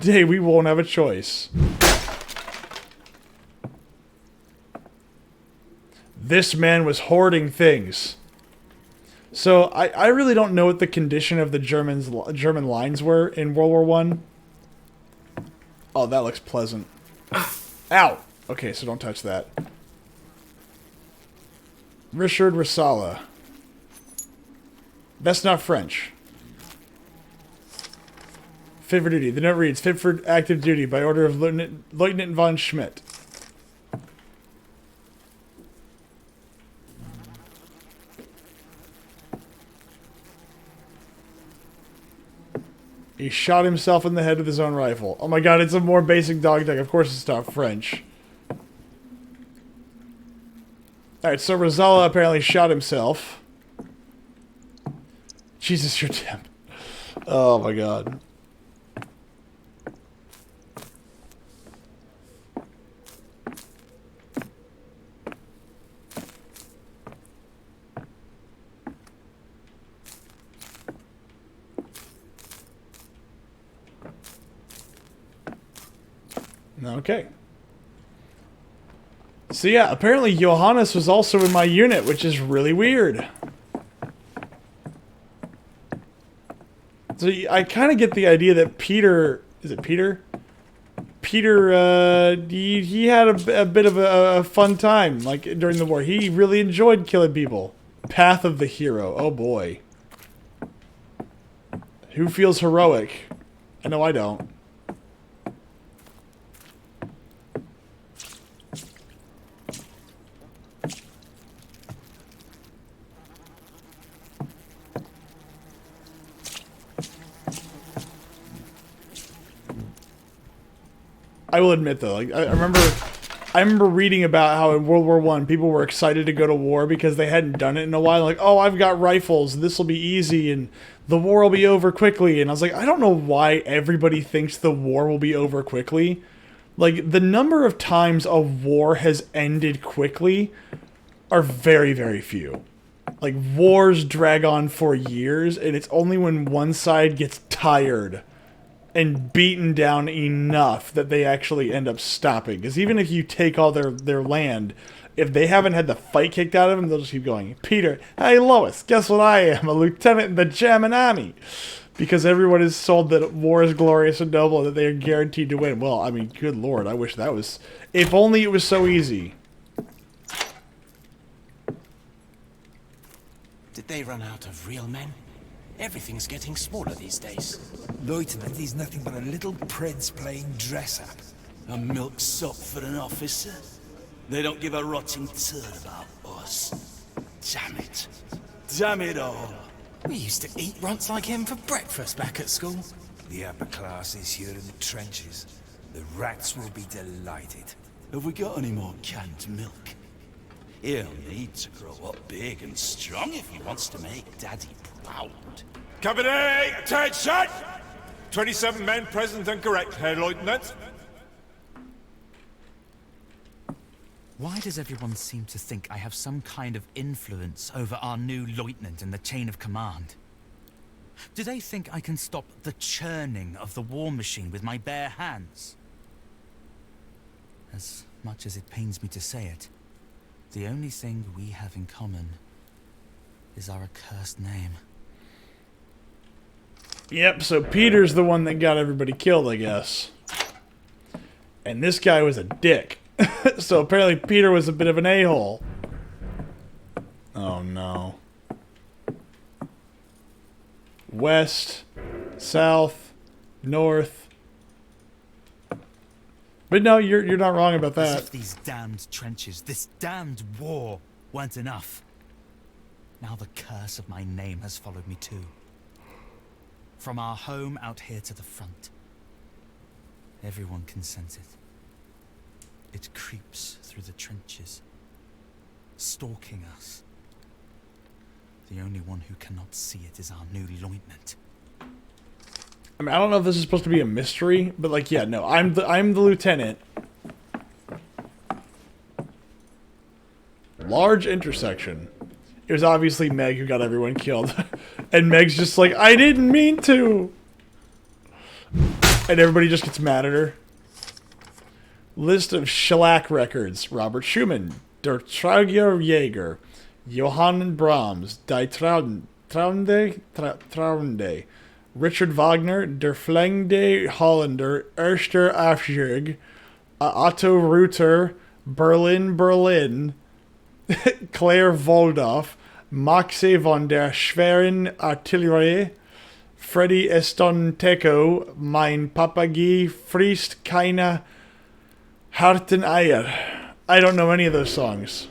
day we won't have a choice. This man was hoarding things. So I really don't know what the condition of the German lines were in World War One. Oh, that looks pleasant. Ow! Okay, so don't touch that. Richard Rissala. That's not French. Fit for duty. The note reads, fit for active duty by order of Lieutenant von Schmidt. He shot himself in the head with his own rifle. Oh my god, it's a more basic dog tag. Of course it's not French. Alright, so Rosala apparently shot himself. Jesus, you're damn. Oh my god. Okay. So yeah, apparently Johannes was also in my unit, which is really weird. So I kind of get the idea that Peter... Is it Peter? Peter, he had a bit of a fun time, like, during the war. He really enjoyed killing people. Path of the Hero. Oh boy. Who feels heroic? I know I don't. I will admit though, like I remember reading about how in World War One people were excited to go to war because they hadn't done it in a while. Like, oh, I've got rifles, this will be easy, and the war will be over quickly. And I was like, I don't know why everybody thinks the war will be over quickly. Like, the number of times a war has ended quickly are very, very few. Like, wars drag on for years, and it's only when one side gets tired and beaten down enough that they actually end up stopping. Because even if you take all their land, if they haven't had the fight kicked out of them, they'll just keep going. Peter, hey Lois, guess what I am? A lieutenant in the German army. Because everyone is sold that war is glorious and noble and that they are guaranteed to win. Well, I mean, good lord, I wish that was... If only it was so easy. Did they run out of real men? Everything's getting smaller these days. Lieutenant is nothing but a little prince playing dress-up. A milksop for an officer? They don't give a rotting turd about us. Damn it. Damn it all. We used to eat runts like him for breakfast back at school. The upper classes here in the trenches. The rats will be delighted. Have we got any more canned milk? He'll need to grow up big and strong if he wants to make Daddy proud. Company, attention! 27 men present and correct, Herr Lieutenant. Why does everyone seem to think I have some kind of influence over our new lieutenant in the chain of command? Do they think I can stop the churning of the war machine with my bare hands? As much as it pains me to say it, the only thing we have in common is our accursed name. Yep, so Peter's the one that got everybody killed, I guess. And this guy was a dick. So apparently Peter was a bit of an a-hole. Oh no. West, south, north. But no, you're not wrong about that. As if these damned trenches, this damned war, weren't enough. Now the curse of my name has followed me too. From our home out here to the front. Everyone can sense it. It creeps through the trenches, stalking us. The only one who cannot see it is our new lieutenant. I mean, I don't know if this is supposed to be a mystery, but like, yeah, no, I'm the lieutenant. Large intersection. It was obviously Meg who got everyone killed. And Meg's just like, I didn't mean to. And everybody just gets mad at her. List of shellac records. Robert Schumann, Der Trauriger Jäger, Johann Brahms, Die Traunde, Richard Wagner, Der Fliegende Holländer, Erster Afschirg, Otto Reuter, Berlin, Claire Waldorf, Maxe von der schweren Artillerie, Freddy Estonteco, Mein Papagei frisst keine harten Eier. I don't know any of those songs.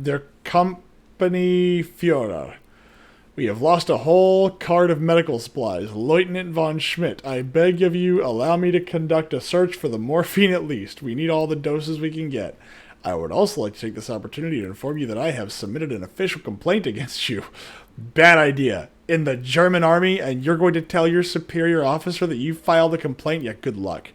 Der Company Führer. We have lost a whole cart of medical supplies. Lieutenant von Schmidt, I beg of you, allow me to conduct a search for the morphine at least. We need all the doses we can get. I would also like to take this opportunity to inform you that I have submitted an official complaint against you. Bad idea. In the German army, and you're going to tell your superior officer that you filed a complaint? Yeah, good luck.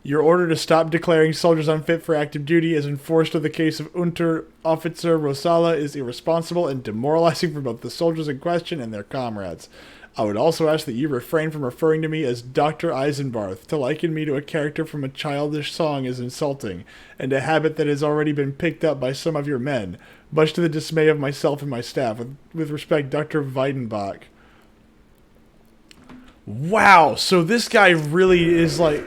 Your order to stop declaring soldiers unfit for active duty as enforced in the case of Unteroffizier Rosala is irresponsible and demoralizing for both the soldiers in question and their comrades. I would also ask that you refrain from referring to me as Dr. Eisenbarth. To liken me to a character from a childish song is insulting, and a habit that has already been picked up by some of your men, much to the dismay of myself and my staff. With respect, Dr. Weidenbach. Wow, so this guy really is like...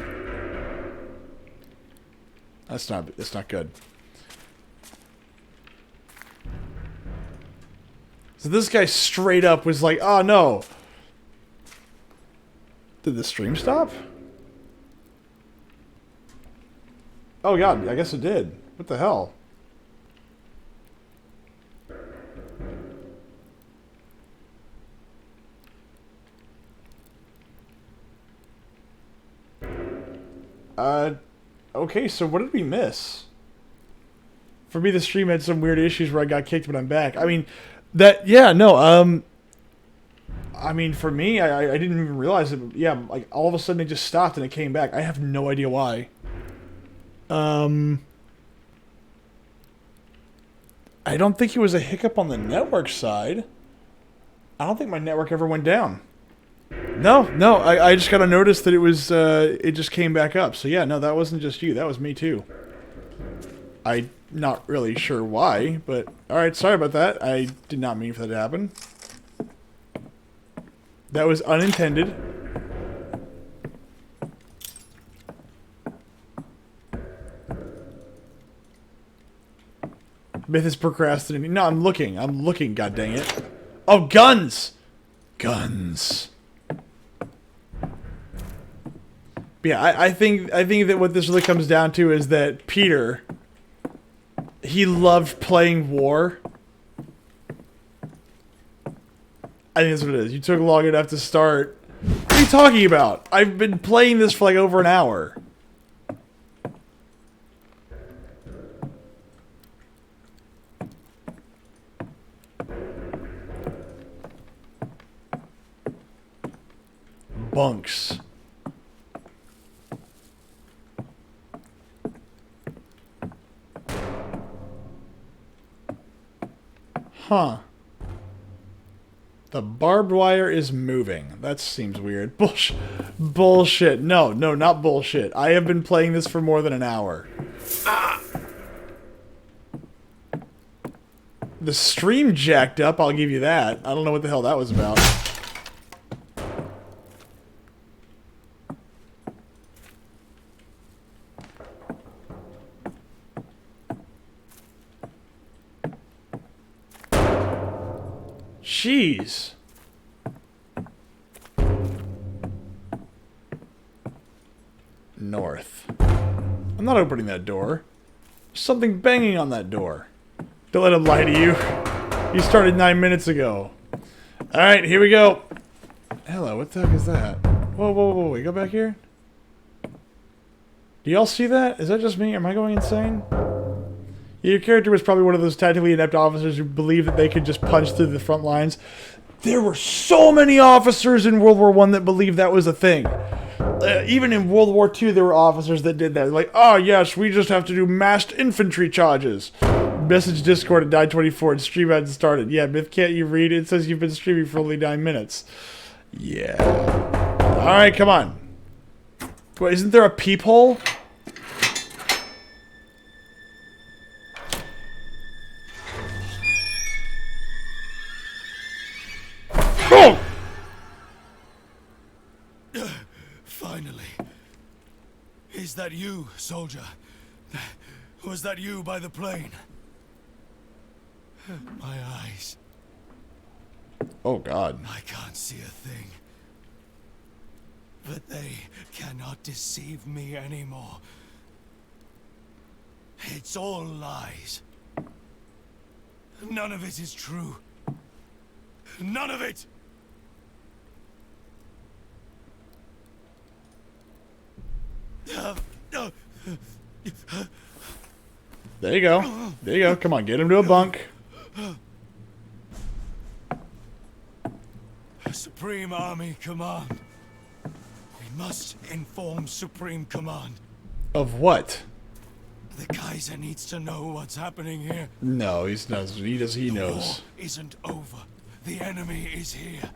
That's not good. So this guy straight up was like, oh no. Did the stream stop? Oh god, I guess it did. What the hell? Okay, so what did we miss? For me, the stream had some weird issues where I got kicked, but I'm back. I mean, I mean, for me, I didn't even realize it. Yeah, like, all of a sudden it just stopped and it came back. I have no idea why. I don't think it was a hiccup on the network side. I don't think my network ever went down. No, I just got a notice that it was, it just came back up. So yeah, no, that wasn't just you, that was me too. I'm not really sure why, but alright, sorry about that. I did not mean for that to happen. That was unintended. Myth is procrastinating. No, I'm looking, god dang it. Oh, guns! Guns. Yeah, I think that what this really comes down to is that Peter, he loved playing war. I think that's what it is. You took long enough to start. What are you talking about? I've been playing this for like over an hour. Bunks. Huh. The barbed wire is moving. That seems weird. Bullshit. No, not bullshit. I have been playing this for more than an hour. The stream jacked up, I'll give you that. I don't know what the hell that was about. Jeez. North. I'm not opening that door. There's something banging on that door. Don't let him lie to you. He started 9 minutes ago. Alright, here we go. Hello, what the heck is that? Whoa, wait, go back here. Do y'all see that? Is that just me? Am I going insane? Your character was probably one of those tactically inept officers who believed that they could just punch through the front lines. There were so many officers in World War I that believed that was a thing. Even in World War II, there were officers that did that. Like, oh yes, we just have to do massed infantry charges. Message Discord at 9:24 and stream hadn't started. Yeah, Myth, can't you read? It says you've been streaming for only 9 minutes. Yeah. Alright, come on. Wait, isn't there a peephole? Oh! Finally. Is that you, soldier? Was that you by the plane? My eyes. Oh, God. I can't see a thing. But they cannot deceive me anymore. It's all lies. None of it is true. None of it! There you go. There you go. Come on, get him to a bunk. Supreme Army Command. We must inform Supreme Command. Of what? The Kaiser needs to know what's happening here. No, he knows. He knows. The war isn't over. The enemy is here.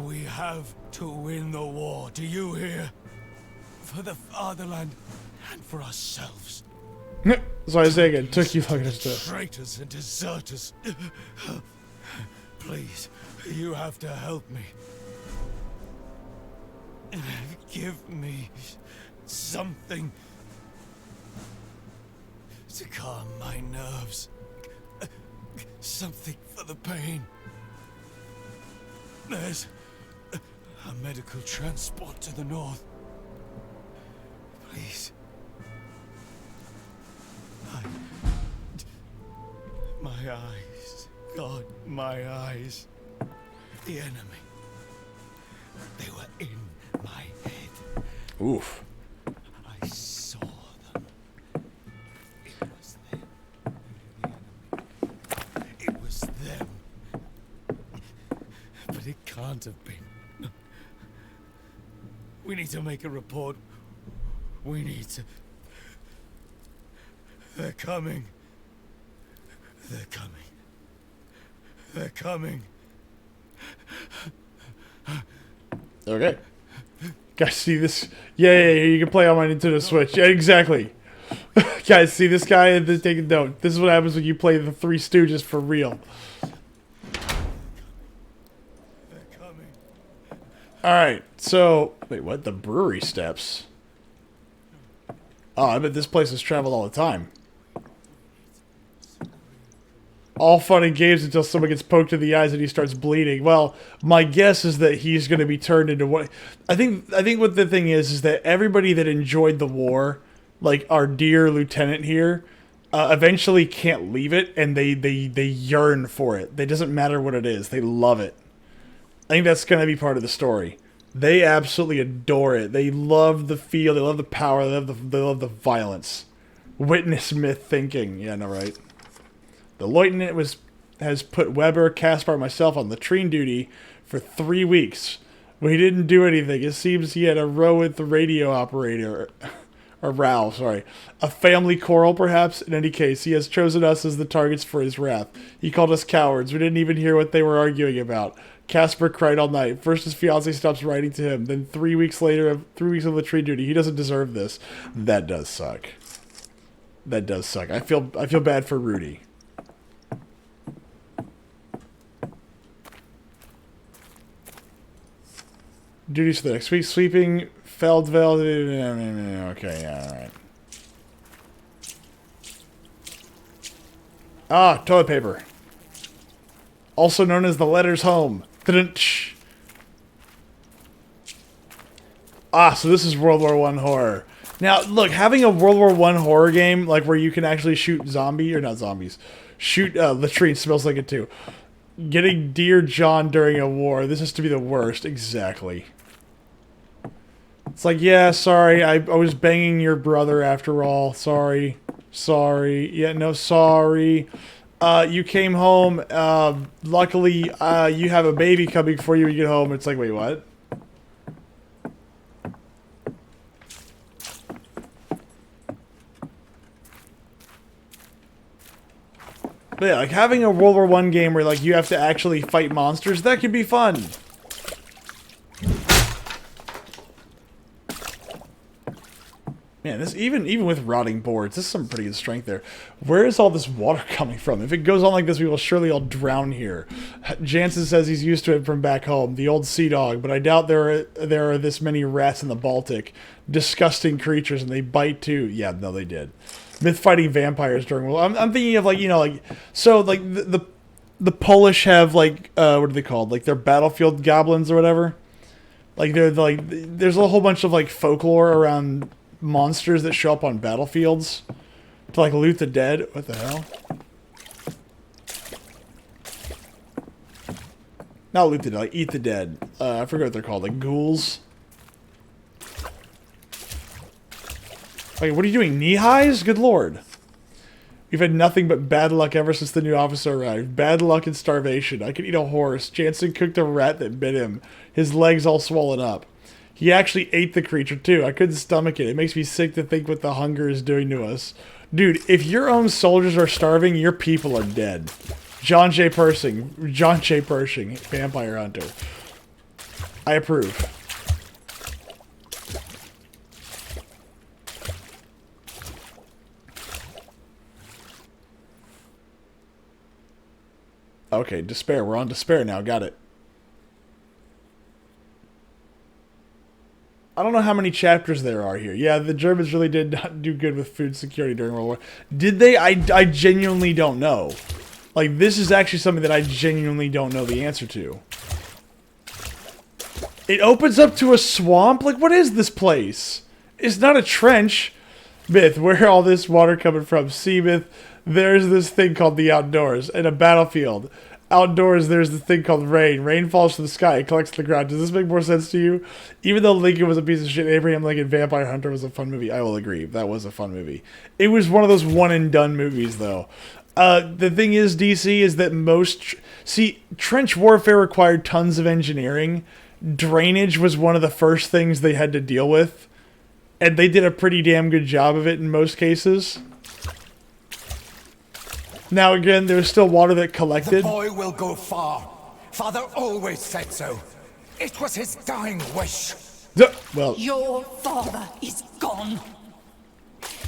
We have to win the war. Do you hear? For the Fatherland and for ourselves. So I say again, took you long enough to. Traitors and deserters. Please, you have to help me. Give me something to calm my nerves. Something for the pain. There's a medical transport to the north. Please. My eyes. God, my eyes. The enemy. They were in my head. Oof. I saw them. It was them. The enemy. It was them. But it can't have been. We need to make a report. We need to... They're coming. They're coming. They're coming. Okay. Guys, see this? Yeah, you can play on my Nintendo Switch. Yeah, exactly. Guys, see this guy? Take a note. This is what happens when you play the Three Stooges for real. They're coming. Alright, so... Wait, what? The brewery steps? Oh, I bet this place has traveled all the time. All fun and games until someone gets poked in the eyes and he starts bleeding. Well, my guess is that he's going to be turned into what... I think what the thing is that everybody that enjoyed the war, like our dear lieutenant here, eventually can't leave it, and they yearn for it. It doesn't matter what it is. They love it. I think that's going to be part of the story. They absolutely adore it. They love the feel. They love the power. They love the violence. Witness myth thinking. Yeah, no, right? The lieutenant has put Weber, Caspar, and myself on latrine duty for 3 weeks. We didn't do anything. It seems he had a row with the radio operator. Or row, sorry. A family quarrel, perhaps? In any case, he has chosen us as the targets for his wrath. He called us cowards. We didn't even hear what they were arguing about. Caspar cried all night. First his fiancée stops writing to him. Then 3 weeks later, 3 weeks of latrine duty. He doesn't deserve this. That does suck. That does suck. I feel bad for Rudy. Duties for the next week. Sweeping, Feldveld. Okay, yeah, alright. Ah, toilet paper. Also known as the letters home. Ah, so this is World War I horror. Now, look, having a World War I horror game, like where you can actually shoot shoot latrine smells like it too. Getting Dear John during a war. This has to be the worst. Exactly. It's like, yeah, sorry, I was banging your brother after all. Sorry. Sorry. Yeah, no, sorry. You came home. Luckily, you have a baby coming for you when you get home. It's like, wait, what? But yeah, like having a World War One game where like you have to actually fight monsters, that could be fun. Man, this even with rotting boards, this is some pretty good strength there. Where is all this water coming from? If it goes on like this, we will surely all drown here. Jansen says he's used to it from back home, the old sea dog, but I doubt there are this many rats in the Baltic. Disgusting creatures, and they bite too. Yeah, no, they did. Myth fighting vampires during World. I'm thinking of like, you know, like so like the Polish have like what are they called? Like their battlefield goblins or whatever. Like they're like there's a whole bunch of like folklore around monsters that show up on battlefields to like loot the dead. What the hell? Not loot the dead, like eat the dead. I forget what they're called, like ghouls. Like, what are you doing? Knee highs? Good lord. We've had nothing but bad luck ever since the new officer arrived. Bad luck and starvation. I could eat a horse. Jansen cooked a rat that bit him. His legs all swollen up. He actually ate the creature, too. I couldn't stomach it. It makes me sick to think what the hunger is doing to us. Dude, if your own soldiers are starving, your people are dead. John J. Pershing, Vampire Hunter. I approve. Okay, despair. We're on despair now. Got it. I don't know how many chapters there are here. Yeah, the Germans really did not do good with food security during World War. Did they? I genuinely don't know. Like, this is actually something that I genuinely don't know the answer to. It opens up to a swamp? Like, what is this place? It's not a trench. Myth, where all this water coming from? Sea myth. There's this thing called the outdoors and a battlefield. Outdoors, there's this thing called rain. Rain falls from the sky. It collects the ground. Does this make more sense to you? Even though Lincoln was a piece of shit, Abraham Lincoln Vampire Hunter was a fun movie. I will agree. That was a fun movie. It was one of those one-and-done movies, though. The thing is, DC, is that most... See, trench warfare required tons of engineering. Drainage was one of the first things they had to deal with. And they did a pretty damn good job of it in most cases. Now again, there's still water that collected. The boy will go far. Father always said so. It was his dying wish. Well, your father is gone.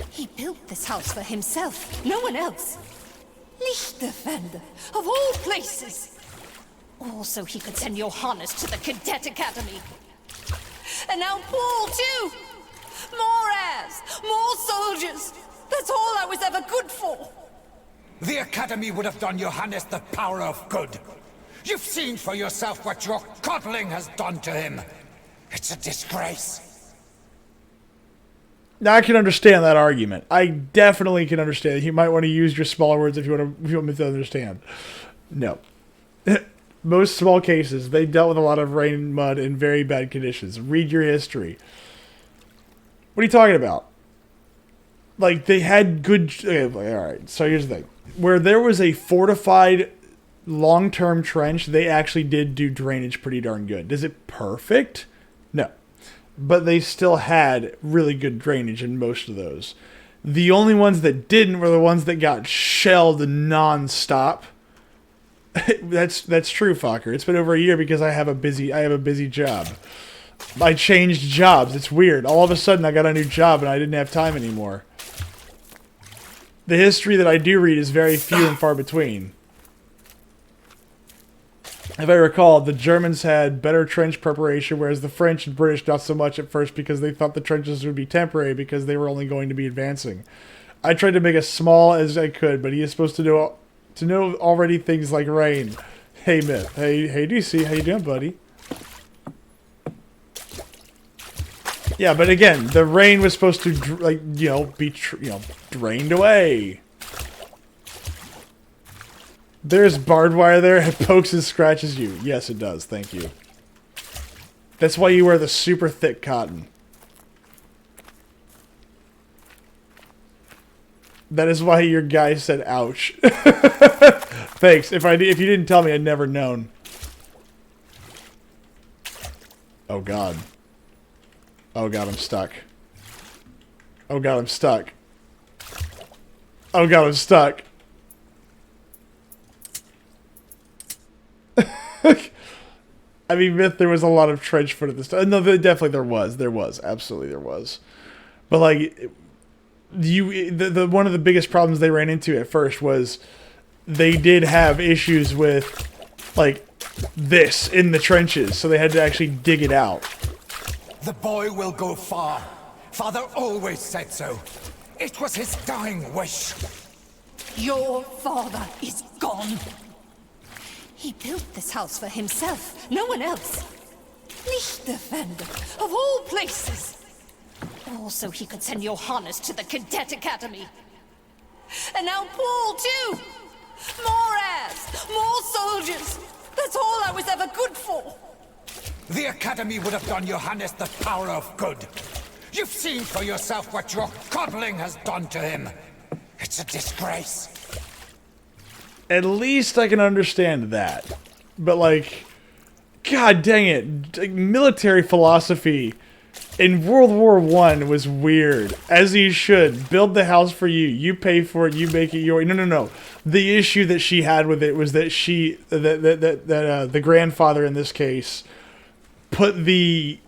He built this house for himself, no one else. Lichterfelde, of all places. Also, he could send Johannes to the Cadet Academy. And now Paul, too. More heirs, more soldiers. That's all I was ever good for. The Academy would have done Johannes the power of good. You've seen for yourself what your coddling has done to him. It's a disgrace. Now I can understand that argument. I definitely can understand it. You might want to use your smaller words if you want me to understand. No. Most small cases, they dealt with a lot of rain and mud in very bad conditions. Read your history. What are you talking about? Like, they had good... Okay, alright, so here's the thing. Where there was a fortified long-term trench, they actually did do drainage pretty darn good. Is it perfect? No. But they still had really good drainage in most of those. The only ones that didn't were the ones that got shelled non-stop. That's true, Fokker. It's been over a year because I have a busy job. I changed jobs. It's weird. All of a sudden I got a new job and I didn't have time anymore. The history that I do read is very few and far between. If I recall, the Germans had better trench preparation, whereas the French and British not so much at first because they thought the trenches would be temporary because they were only going to be advancing. I tried to make as small as I could, but he is supposed to know already things like rain. Hey, Myth. Hey, DC. How you doing, buddy? Yeah, but again, the rain was supposed to, like, be, drained away. There's barbed wire there. It pokes and scratches you. Yes, it does. Thank you. That's why you wear the super thick cotton. That is why your guy said ouch. Thanks. If you didn't tell me, I'd never known. Oh god. Oh god, I'm stuck. Oh god, I'm stuck. Oh god, I'm stuck. I mean, Myth, there was a lot of trench foot at this time. No, definitely there was. There was. Absolutely there was. But, like, one of the biggest problems they ran into at first was they did have issues with, like, this in the trenches. So they had to actually dig it out. The boy will go far. Father always said so. It was his dying wish. Your father is gone. He built this house for himself, no one else. Lichterfender, of all places. Also, he could send Johannes to the Cadet Academy. And now Paul, too. More heirs, more soldiers. That's all I was ever good for. The Academy would have done Johannes the power of good. You've seen for yourself what your coddling has done to him. It's a disgrace. At least I can understand that. But, like, god dang it. Like, military philosophy in World War I was weird. As you should. Build the house for you. You pay for it. You make it your... No. The issue that she had with it was that the grandfather in this case put the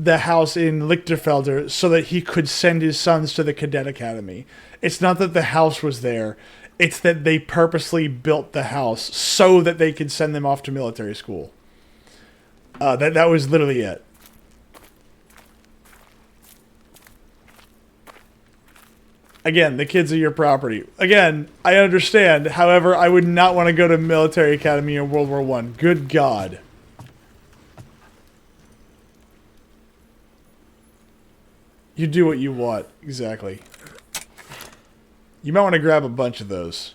house in Lichterfelder so that he could send his sons to the Cadet Academy. It's not that the house was there. It's that they purposely built the house so that they could send them off to military school. That was literally it. Again, the kids are your property. Again, I understand. However, I would not want to go to military academy in World War I. Good God. You do what you want. Exactly. You might want to grab a bunch of those.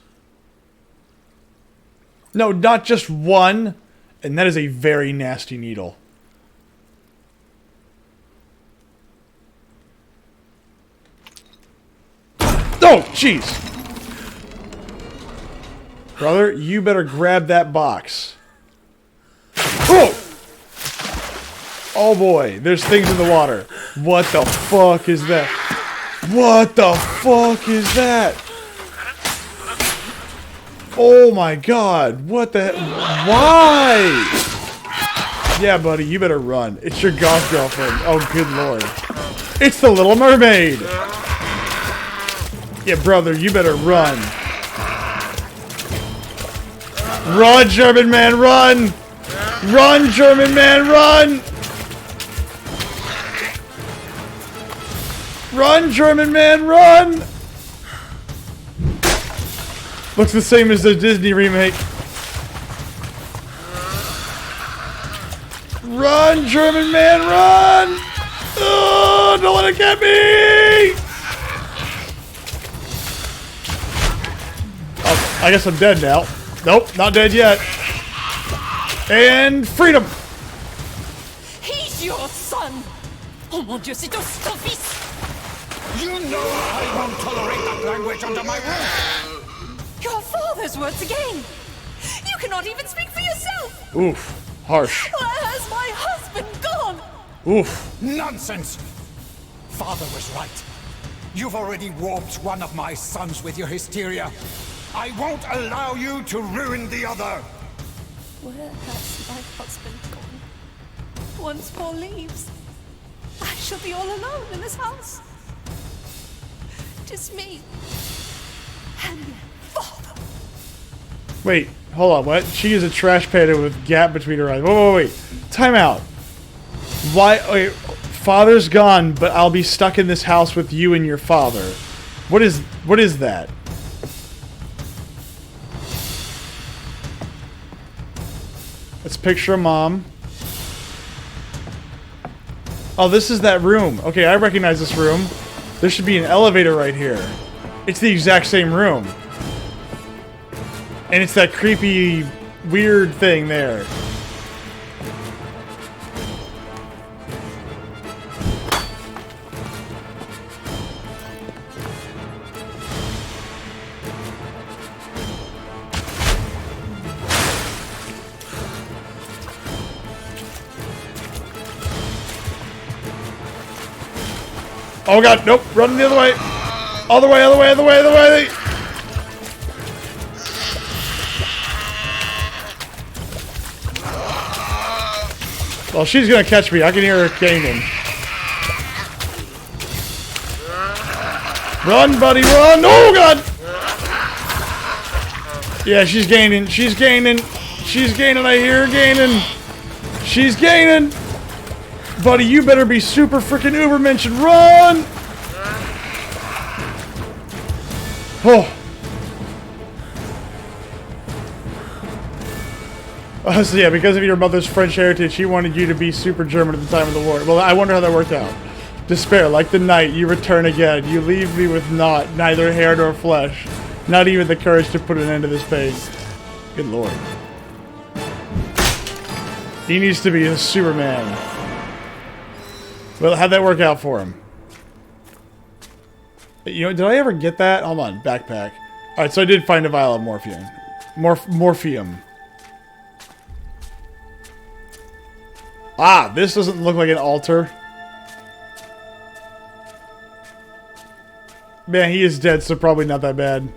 No, not just one. And that is a very nasty needle. Oh, jeez. Brother, you better grab that box. Oh! Oh boy, there's things in the water. What the fuck is that? What the fuck is that? Oh my god, what the heck? Why? Yeah, buddy, you better run. It's your goth girlfriend. Oh, good lord. It's the Little Mermaid! Yeah, brother, you better run. Run, German man, run! Run, German man, run! Run, German man, run! Looks the same as the Disney remake. Run, German man, run! Oh, don't let it get me! Oh, I guess I'm dead now. Nope, not dead yet. And freedom! He's your son! Oh mon Dieu, c'est ton fils! You know I won't tolerate that language under my roof! Your father's words again! You cannot even speak for yourself! Oof, harsh. Where has my husband gone? Oof. Nonsense! Father was right. You've already warped one of my sons with your hysteria. I won't allow you to ruin the other! Where has my husband gone? Once Paul leaves, I shall be all alone in this house. Just me and father. Wait, hold on, what? She is a trash panda with gap between her eyes. Wait. Time out. Why? Wait, father's gone, but I'll be stuck in this house with you and your father. What is that? Let's picture mom. Oh, this is that room. Okay, I recognize this room. There should be an elevator right here. It's the exact same room. And it's that creepy, weird thing there. Oh god, nope, run the other way. Other way, other way, other way, other way. Well, she's gonna catch me. I can hear her gaining. Run, buddy, run! Oh god! Yeah, she's gaining. She's gaining. She's gaining. I hear her gaining. She's gaining. Buddy, you better be super freaking ubermensch and run! Oh. So yeah, because of your mother's French heritage, she wanted you to be super German at the time of the war. Well, I wonder how that worked out. Despair, like the night, you return again. You leave me with naught, neither hair nor flesh. Not even the courage to put an end to this pain. Good lord. He needs to be a Superman. Well, how'd that work out for him? You know, did I ever get that? Hold on, backpack. Alright, so I did find a vial of morphine. Morphium. Ah, this doesn't look like an altar. Man, he is dead, so probably not that bad.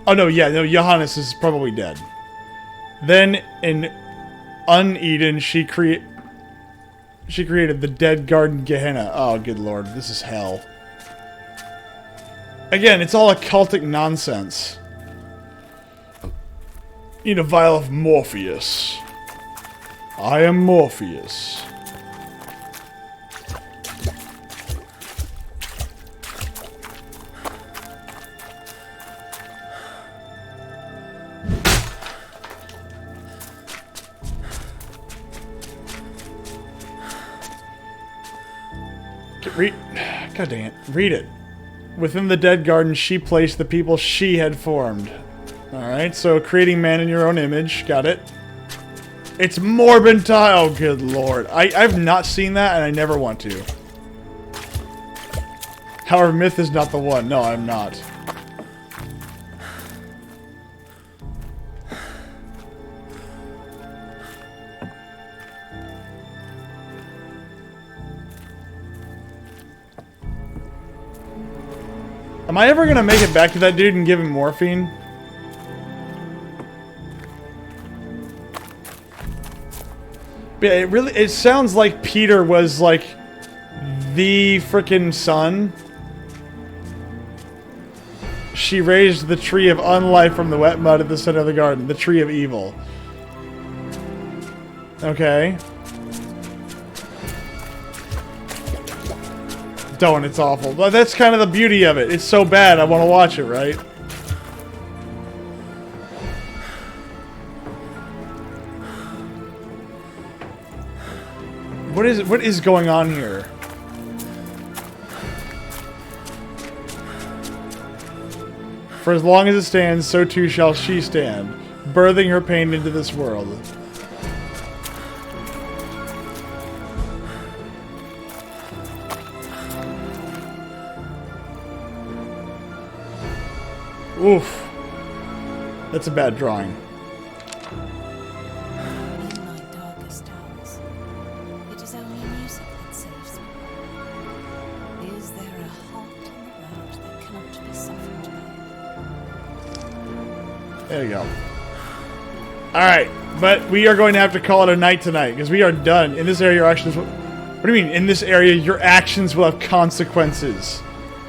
Oh no, yeah, no, Johannes is probably dead. Then in Uneden, she created the Dead Garden Gehenna. Oh, good lord, this is hell. Again, it's all occultic nonsense. Need a vial of Morpheus. I am Morpheus. God dang it. Read it. Within the dead garden, she placed the people she had formed. Alright, so creating man in your own image. Got it. It's Morbentile. Oh, good lord. I've not seen that, and I never want to. However, Myth is not the one. No, I'm not. Am I ever gonna make it back to that dude and give him morphine? Yeah, it sounds like Peter was like the frickin' son. She raised the tree of unlife from the wet mud at the center of the garden, the tree of evil. Okay. Don't, it's awful. But that's kind of the beauty of it. It's so bad, I want to watch it, right? What is going on here? For as long as it stands, so too shall she stand, birthing her pain into this world. Oof. That's a bad drawing. In my darkest hours, it is only music that saves me. Is there a heart in the world that cannot be softened by? There you go. Alright, but we are going to have to call it a night tonight, because we are done. In this area, your actions will... What do you mean, in this area, your actions will have consequences?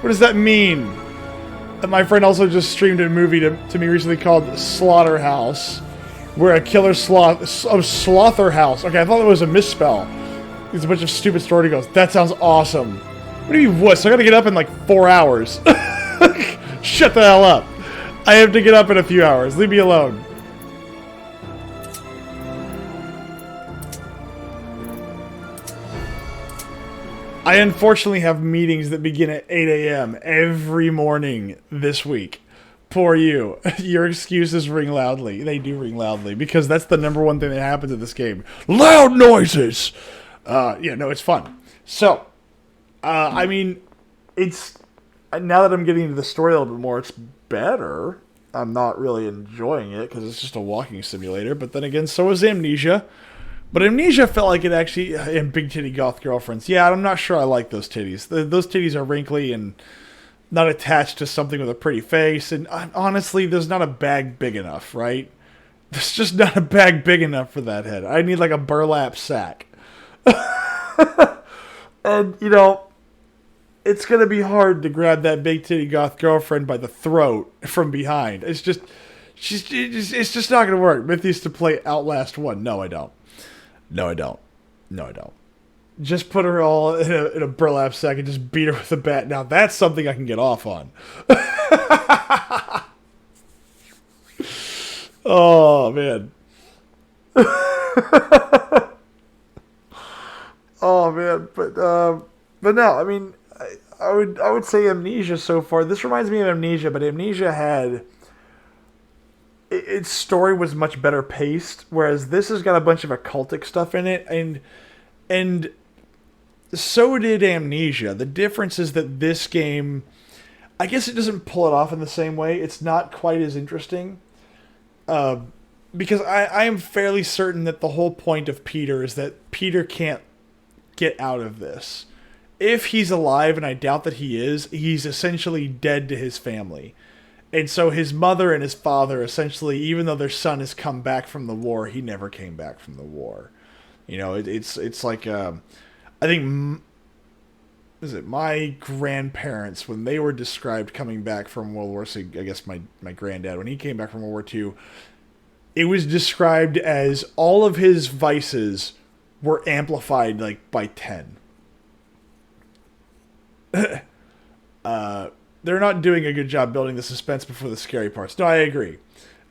What does that mean? My friend also just streamed a movie to me recently called Slaughterhouse, where a killer Slaughterhouse. Okay, I thought it was a misspell. It's a bunch of stupid story goes. That sounds awesome. What do you mean, what? So I gotta get up in like 4 hours. Shut the hell up. I have to get up in a few hours. Leave me alone. I unfortunately have meetings that begin at 8 a.m. every morning this week. Poor you. Your excuses ring loudly. They do ring loudly, because that's the #1 thing that happens in this game. Loud noises! Yeah, no, it's fun. So, I mean, it's... Now that I'm getting into the story a little bit more, it's better. I'm not really enjoying it, because it's just a walking simulator. But then again, so is Amnesia. But Amnesia felt like it actually, and Big Titty Goth Girlfriends. Yeah, I'm not sure I like those titties. Those titties are wrinkly and not attached to something with a pretty face. And honestly, there's not a bag big enough, right? There's just not a bag big enough for that head. I need like a burlap sack. And, you know, it's going to be hard to grab that Big Titty Goth Girlfriend by the throat from behind. It's just not going to work. Myth used to play Outlast 1. No, I don't. No, I don't. No, I don't. Just put her all in a burlap sack and just beat her with a bat. Now, that's something I can get off on. Oh, man. Oh, man. But no, I mean, I would say Amnesia so far. This reminds me of Amnesia, but Amnesia had... its story was much better paced, whereas this has got a bunch of occultic stuff in it, and so did Amnesia. The difference is that this game, I guess it doesn't pull it off in the same way. It's not quite as interesting, because I am fairly certain that the whole point of Peter is that Peter can't get out of this. If he's alive, and I doubt that he is, he's essentially dead to his family. And so his mother and his father, essentially, even though their son has come back from the war, he never came back from the war. You know, it's like, I think, is it my grandparents, when they were described coming back from World War II, I guess my granddad, when he came back from World War II, it was described as all of his vices were amplified, like, by 10. They're not doing a good job building the suspense before the scary parts. No, I agree.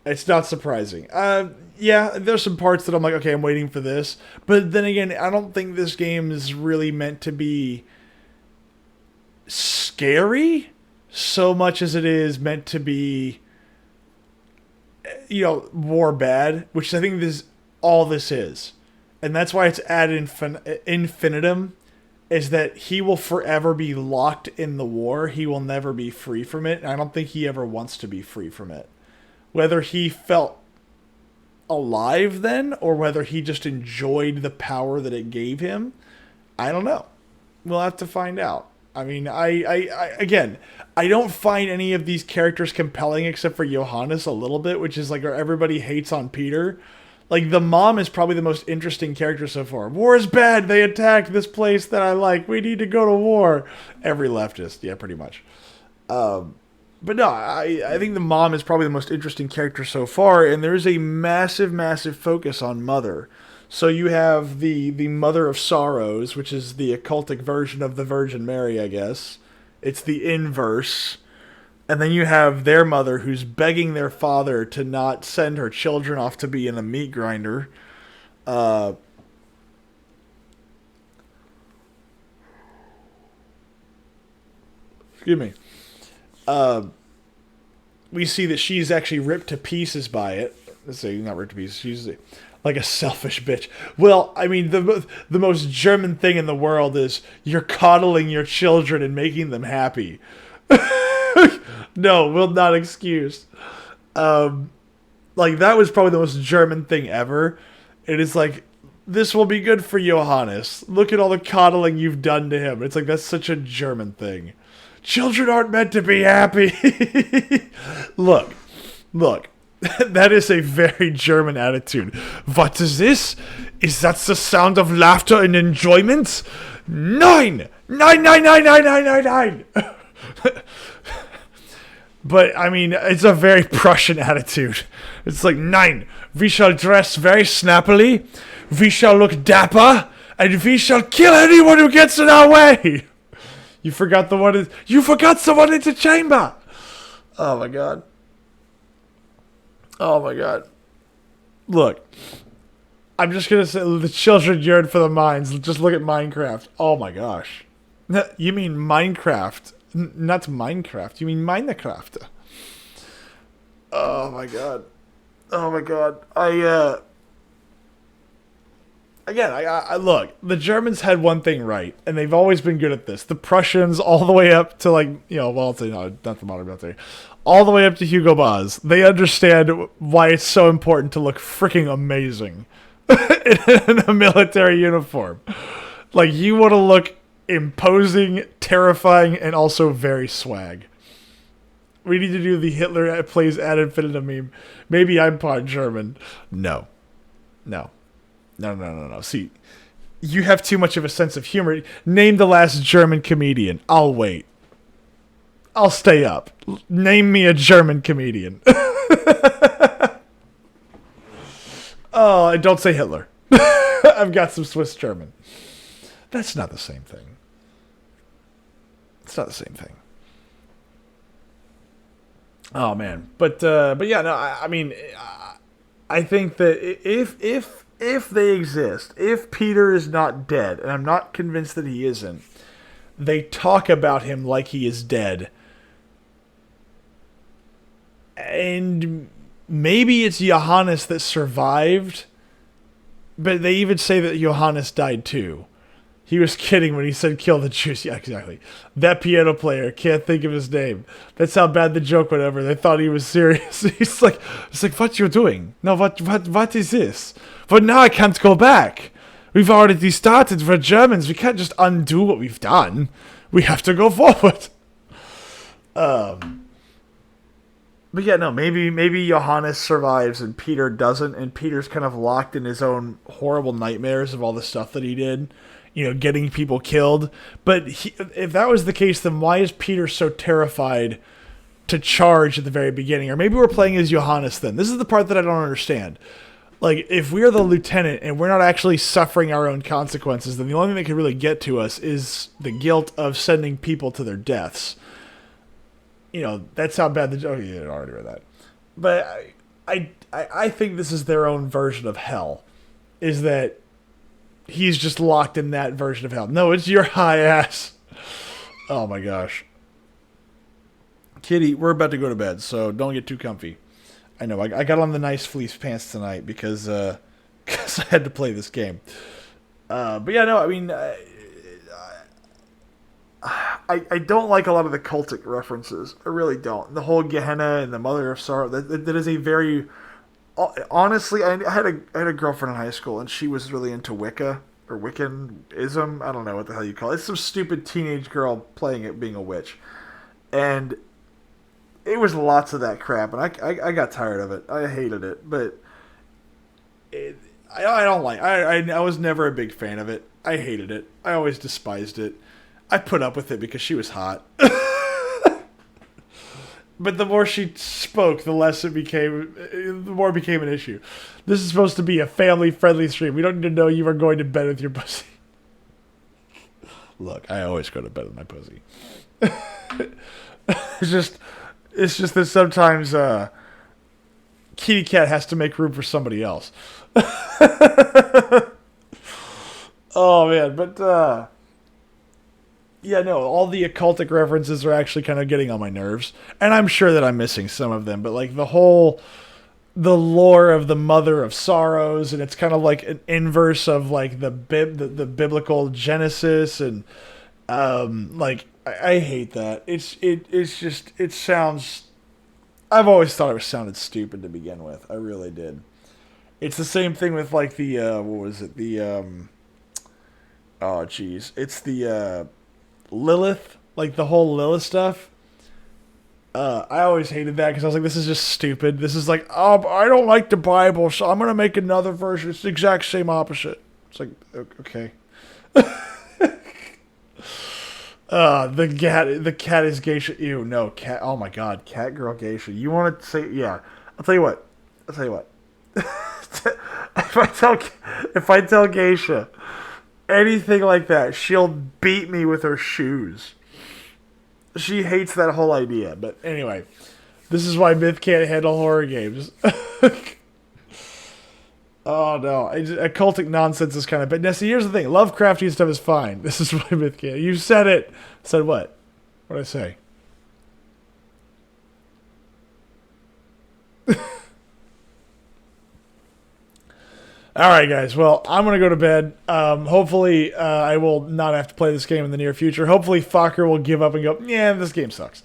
It's not surprising. Yeah, there's some parts that I'm like, okay, I'm waiting for this. But then again, I don't think this game is really meant to be scary so much as it is meant to be, you know, war bad, which I think this all this is. And that's why it's ad infinitum. Is that he will forever be locked in the war. He will never be free from it. And I don't think he ever wants to be free from it. Whether he felt alive then, or whether he just enjoyed the power that it gave him, I don't know. We'll have to find out. I mean, again, I don't find any of these characters compelling except for Johannes a little bit, which is like everybody hates on Peter. Like, the mom is probably the most interesting character so far. War is bad. They attacked this place that I like. We need to go to war. Every leftist. Yeah, pretty much. But no, I think the mom is probably the most interesting character so far. And there is a massive, massive focus on Mother. So you have the Mother of Sorrows, which is the occultic version of the Virgin Mary, I guess. It's the inverse. And then you have their mother who's begging their father to not send her children off to be in a meat grinder. Excuse me. We see that she's actually ripped to pieces by it. Let's say not ripped to pieces. She's like a selfish bitch. Well, I mean, the most German thing in the world is you're coddling your children and making them happy. No, will not excuse. Like, that was probably the most German thing ever. It is like, this will be good for Johannes. Look at all the coddling you've done to him. It's like, that's such a German thing. Children aren't meant to be happy. Look. That is a very German attitude. What is this? Is that the sound of laughter and enjoyment? Nine! Nine! But, I mean, it's a very Prussian attitude. It's like, nine, we shall dress very snappily, we shall look dapper, and we shall kill anyone who gets in our way. You forgot someone in the chamber. Oh, my God. Oh, my God. Look, I'm just going to say the children yearn for the mines. Just look at Minecraft. Oh, my gosh. You mean Minecraft. Not Minecraft. You mean Minecraft. Oh my god. Oh my god. I look, the Germans had one thing right, and they've always been good at this. The Prussians, all the way up to, like, you know, well, no, not the modern military, all the way up to Hugo Boss. They understand why it's so important to look freaking amazing. in a military uniform. Like, you want to look imposing, terrifying, and also very swag. We need to do the Hitler plays ad infinitum meme. Maybe I'm part German. No. See, you have too much of a sense of humor. Name the last German comedian. I'll wait. I'll stay up. Name me a German comedian. Oh, and don't say Hitler. I've got some Swiss German. That's not the same thing. It's not the same thing. Oh man, but yeah, no. I mean, I think that if they exist, if Peter is not dead, and I'm not convinced that he isn't, they talk about him like he is dead, and maybe it's Johannes that survived, but they even say that Johannes died too. He was kidding when he said kill the Jews. Yeah, exactly. That piano player, can't think of his name. That's how bad the joke went over. They thought he was serious. It's like, what you doing? No, what is this? But now I can't go back. We've already started. We're Germans. We can't just undo what we've done. We have to go forward. But yeah, no, maybe Johannes survives and Peter doesn't, and Peter's kind of locked in his own horrible nightmares of all the stuff that he did. You know, getting people killed. But if that was the case, then why is Peter so terrified to charge at the very beginning? Or maybe we're playing as Johannes then. This is the part that I don't understand. Like, if we're the lieutenant and we're not actually suffering our own consequences, then the only thing that could really get to us is the guilt of sending people to their deaths. You know, that's how bad the... Oh, you didn't already read that. But I think this is their own version of hell. Is that... he's just locked in that version of hell. No, it's your high ass. Oh my gosh. Kitty, we're about to go to bed, so don't get too comfy. I know, I got on the nice fleece pants tonight because I had to play this game. But yeah, no, I mean, I don't like a lot of the cultic references. I really don't. The whole Gehenna and the Mother of Sorrow, that is a very... Honestly, I had a girlfriend in high school, and she was really into Wicca, or Wiccanism. I don't know what the hell you call it. It's some stupid teenage girl playing it being a witch. And it was lots of that crap, and I got tired of it. I hated it, but I don't like I was never a big fan of it. I hated it. I always despised it. I put up with it because she was hot. But the more she spoke, the more it became an issue. This is supposed to be a family-friendly stream. We don't need to know you are going to bed with your pussy. Look, I always go to bed with my pussy. It's just that sometimes kitty cat has to make room for somebody else. Oh man, but yeah, no, all the occultic references are actually kind of getting on my nerves. And I'm sure that I'm missing some of them, but like the lore of the Mother of Sorrows, and it's kind of like an inverse of like the biblical Genesis, and like I hate that. It sounds... I've always thought it sounded stupid to begin with. I really did. It's the same thing with like the what was it? The oh geez. It's the Lilith, like the whole Lilith stuff. I always hated that because I was like, this is just stupid. This is like, oh, I don't like the Bible, so I'm gonna make another version. It's the exact same opposite. It's like, okay. The cat is geisha. Ew, no, cat. Oh my god, cat girl geisha. You want to say, yeah. I'll tell you what. if I tell geisha anything like that, she'll beat me with her shoes. She hates that whole idea. But anyway, this is why Myth can't handle horror games. Oh no, occultic nonsense is kind of... But now, see, here's the thing. Lovecraftian stuff is fine. This is why Myth can't. You said it. Said what? What did I say? Alright guys, well, I'm going to go to bed. Hopefully, I will not have to play this game in the near future. Hopefully, Fokker will give up and go, yeah, this game sucks.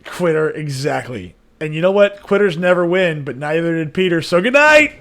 Quitter, exactly. And you know what? Quitters never win, but neither did Peter, so good night!